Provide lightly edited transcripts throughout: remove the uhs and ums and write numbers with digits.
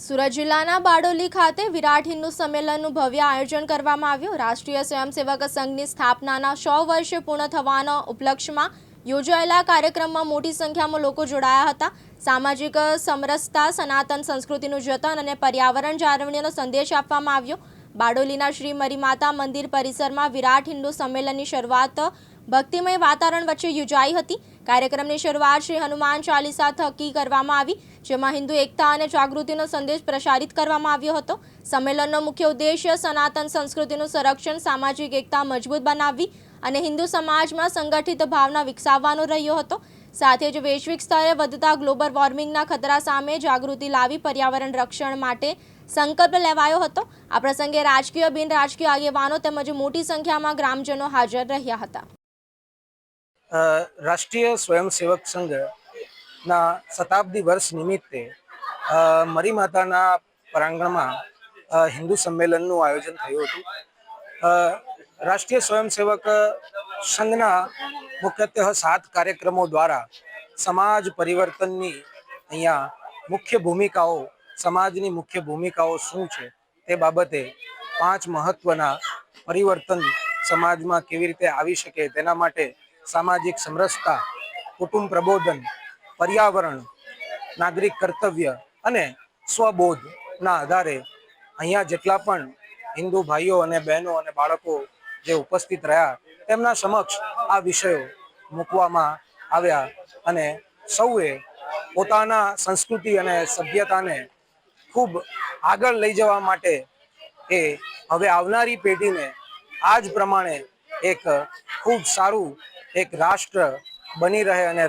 સુરત જિલ્લાના બારડોલી ખાતે વિરાટ હિન્દુ સંમેલનનું ભવ્ય આયોજન કરવામાં આવ્યું। રાષ્ટ્રીય સ્વયંસેવક સંઘની સ્થાપનાના 100 વર્ષ પૂર્ણ થવાના ઉપલક્ષ્યમાં યોજાયેલા કાર્યક્રમમાં મોટી સંખ્યામાં લોકો જોડાયા હતા। સામાજિક સમરસતા, સનાતન સંસ્કૃતિનું જતન અને પર્યાવરણ જાળવણીનો સંદેશ આપવામાં આવ્યો। બારડોલીના શ્રી મરીમાતા મંદિર પરિસરમાં વિરાટ હિન્દુ સંમેલનની શરૂઆત ભક્તિમય વાતાવરણ વચ્ચે યોજાઈ હતી। કાર્યક્રમની શરૂઆત શ્રી હનુમાન ચાલીસા થકી કરવામાં આવી, જેમાં હિન્દુ એકતા અને જાગૃતિનો સંદેશ પ્રસારિત કરવામાં આવ્યો હતો। સંમેલનનો મુખ્ય ઉદ્દેશ્ય સનાતન સંસ્કૃતિનું સંરક્ષણ, સામાજિક એકતા મજબૂત બનાવવી અને હિન્દુ સમાજમાં સંગઠિત ભાવના વિકસાવવાનો રહ્યો હતો। સાથે જ વૈશ્વિક સ્તરે વધતા ગ્લોબલ વોર્મિંગના ખતરા સામે જાગૃતિ લાવી પર્યાવરણ રક્ષણ માટે સંકલ્પ લેવાયો હતો। આ પ્રસંગે રાજકીય, બિન રાજકીય આગેવાનો તેમજ મોટી સંખ્યામાં ગ્રામજનો હાજર રહ્યા હતા। રાષ્ટ્રીય સ્વયંસેવક સંઘના શતાબ્દી વર્ષ નિમિત્તે મરીમાતાના પ્રાંગણમાં હિન્દુ સંમેલનનું આયોજન થયું હતું। રાષ્ટ્રીય સ્વયંસેવક સંઘના મુખ્યત્વે 7 કાર્યક્રમો દ્વારા સમાજ પરિવર્તનની અહીંયા મુખ્ય ભૂમિકાઓ, સમાજની મુખ્ય ભૂમિકાઓ શું છે તે બાબતે 5 મહત્વના પરિવર્તન સમાજમાં કેવી રીતે આવી શકે તેના માટે સામાજિક સમરસતા, કુટુંબ પ્રબોધન, પર્યાવરણ, નાગરિક કર્તવ્ય અને સ્વબોધના આધારે અહીંયા જેટલા પણ હિન્દુ ભાઈઓ અને બહેનો અને બાળકો જે ઉપસ્થિત રહ્યા તેમના સમક્ષ આ વિષયો મૂકવામાં આવ્યા અને સૌએ પોતાના સંસ્કૃતિ અને સભ્યતાને ખૂબ આગળ લઈ જવા માટે એ હવે આવનારી પેઢીને આ જ પ્રમાણે એક ખૂબ સારું એક રાષ્ટ્ર બની રહે અને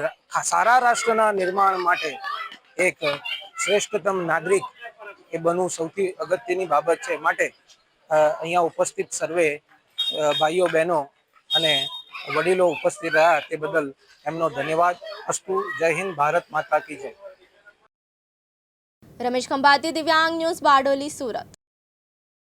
સારા રાષ્ટ્રના નિર્માણ માટે એક શ્રેષ્ઠતમ નાગરિક એ બનવું સૌથી અગત્યની બાબત છે। માટે અહીંયા ઉપસ્થિત સર્વે ભાઈઓ બહેનો અને વડીલો ઉપસ્થિત રહ્યા તે બદલ એમનો ધન્યવાદ। અસ્તુ। જય હિન્દ, ભારત માતા કી જય। રમેશ ખંભાતી, દિવ્યાંગ ન્યૂઝ, બારડોલી, સુરત।